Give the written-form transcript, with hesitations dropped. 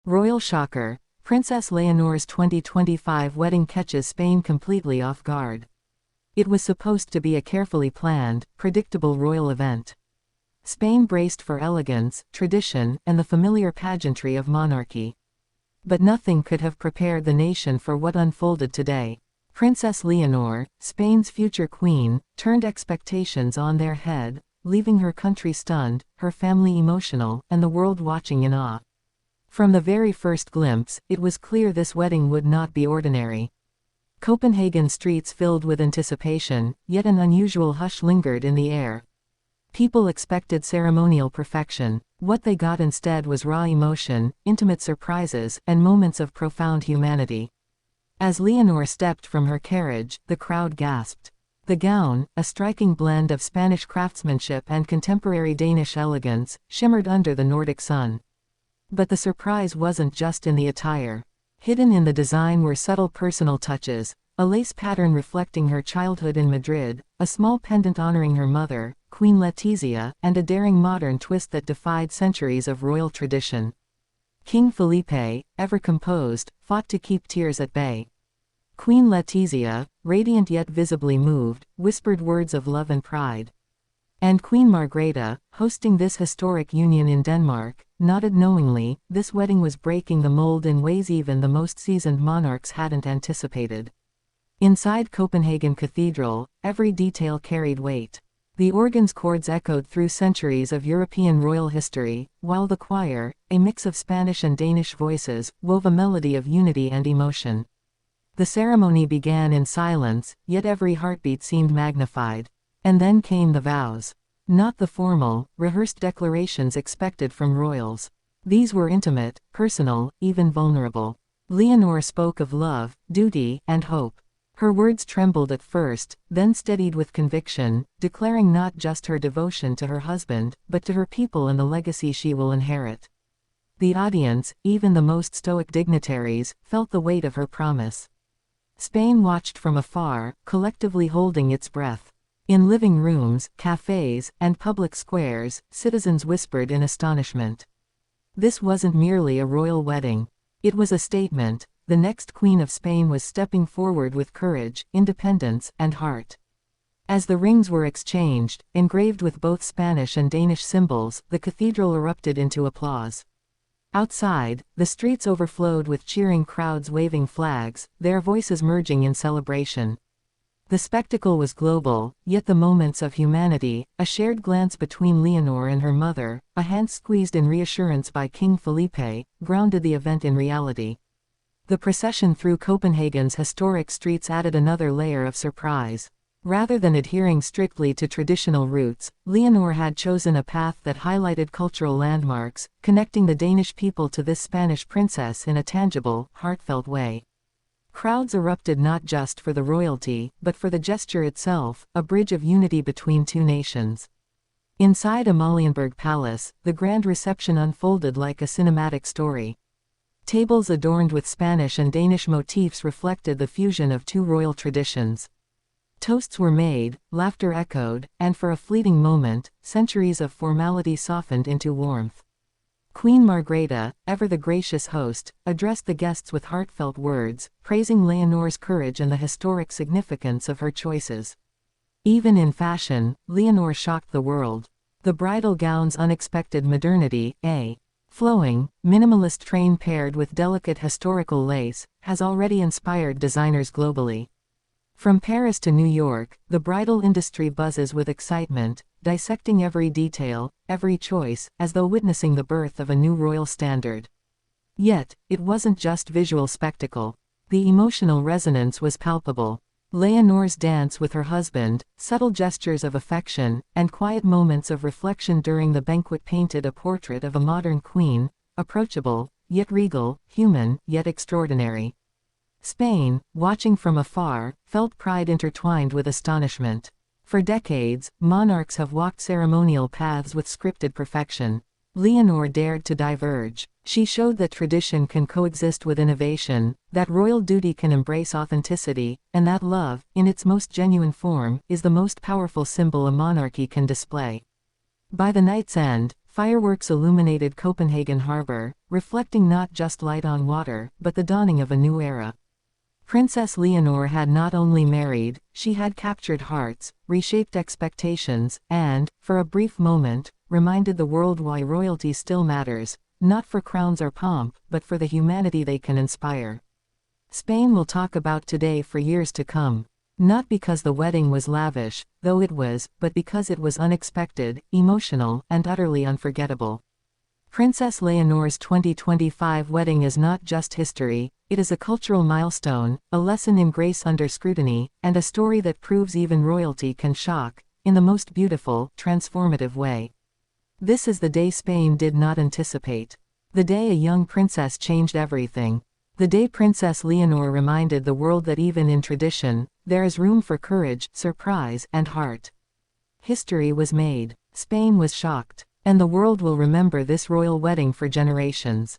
Royal shocker. Princess Leonor's 2025 wedding catches Spain completely off guard. It was supposed to be a carefully planned, predictable royal event. Spain braced for elegance, tradition, and the familiar pageantry of monarchy. But nothing could have prepared the nation for what unfolded today. Princess Leonor, Spain's future queen, turned expectations on their head, leaving her country stunned, her family emotional, and the world watching in awe. From the very first glimpse, it was clear this wedding would not be ordinary. Copenhagen streets filled with anticipation, yet an unusual hush lingered in the air. People expected ceremonial perfection. What they got instead was raw emotion, intimate surprises, and moments of profound humanity. As Leonor stepped from her carriage, the crowd gasped. The gown, a striking blend of Spanish craftsmanship and contemporary Danish elegance, shimmered under the Nordic sun. But the surprise wasn't just in the attire. Hidden in the design were subtle personal touches, a lace pattern reflecting her childhood in Madrid, a small pendant honoring her mother, Queen Letizia, and a daring modern twist that defied centuries of royal tradition. King Felipe, ever composed, fought to keep tears at bay. Queen Letizia, radiant yet visibly moved, whispered words of love and pride. And Queen Margrethe, hosting this historic union in Denmark, nodded knowingly. This wedding was breaking the mold in ways even the most seasoned monarchs hadn't anticipated. Inside Copenhagen Cathedral, every detail carried weight. The organ's chords echoed through centuries of European royal history, while the choir, a mix of Spanish and Danish voices, wove a melody of unity and emotion. The ceremony began in silence, yet every heartbeat seemed magnified. And then came the vows. Not the formal, rehearsed declarations expected from royals. These were intimate, personal, even vulnerable. Leonor spoke of love, duty, and hope. Her words trembled at first, then steadied with conviction, declaring not just her devotion to her husband, but to her people and the legacy she will inherit. The audience, even the most stoic dignitaries, felt the weight of her promise. Spain watched from afar, collectively holding its breath. In living rooms, cafes, and public squares, citizens whispered in astonishment. This wasn't merely a royal wedding. It was a statement. The next Queen of Spain was stepping forward with courage, independence, and heart. As the rings were exchanged, engraved with both Spanish and Danish symbols, the cathedral erupted into applause. Outside, the streets overflowed with cheering crowds waving flags, their voices merging in celebration. The spectacle was global, yet the moments of humanity, a shared glance between Leonor and her mother, a hand squeezed in reassurance by King Felipe, grounded the event in reality. The procession through Copenhagen's historic streets added another layer of surprise. Rather than adhering strictly to traditional routes, Leonor had chosen a path that highlighted cultural landmarks, connecting the Danish people to this Spanish princess in a tangible, heartfelt way. Crowds erupted not just for the royalty, but for the gesture itself, a bridge of unity between two nations. Inside Amalienborg Palace, the grand reception unfolded like a cinematic story. Tables adorned with Spanish and Danish motifs reflected the fusion of two royal traditions. Toasts were made, laughter echoed, and for a fleeting moment, centuries of formality softened into warmth. Queen Margrethe, ever the gracious host, addressed the guests with heartfelt words, praising Leonor's courage and the historic significance of her choices. Even in fashion, Leonor shocked the world. The bridal gown's unexpected modernity, a flowing, minimalist train paired with delicate historical lace, has already inspired designers globally. From Paris to New York, the bridal industry buzzes with excitement, dissecting every detail, every choice, as though witnessing the birth of a new royal standard. Yet, it wasn't just visual spectacle. The emotional resonance was palpable. Leonor's dance with her husband, subtle gestures of affection, and quiet moments of reflection during the banquet painted a portrait of a modern queen, approachable, yet regal, human, yet extraordinary. Spain, watching from afar, felt pride intertwined with astonishment. For decades, monarchs have walked ceremonial paths with scripted perfection. Leonor dared to diverge. She showed that tradition can coexist with innovation, that royal duty can embrace authenticity, and that love, in its most genuine form, is the most powerful symbol a monarchy can display. By the night's end, Fireworks illuminated Copenhagen harbor, reflecting not just light on water, but the dawning of a new era. Princess Leonor had not only married, she had captured hearts, reshaped expectations, and, for a brief moment, reminded the world why royalty still matters, not for crowns or pomp, but for the humanity they can inspire. Spain will talk about today for years to come. Not because the wedding was lavish, though it was, but because it was unexpected, emotional, and utterly unforgettable. Princess Leonor's 2025 wedding is not just history, it is a cultural milestone, a lesson in grace under scrutiny, and a story that proves even royalty can shock, in the most beautiful, transformative way. This is the day Spain did not anticipate. The day a young princess changed everything. The day Princess Leonor reminded the world that even in tradition, there is room for courage, surprise, and heart. History was made. Spain was shocked. And the world will remember this royal wedding for generations.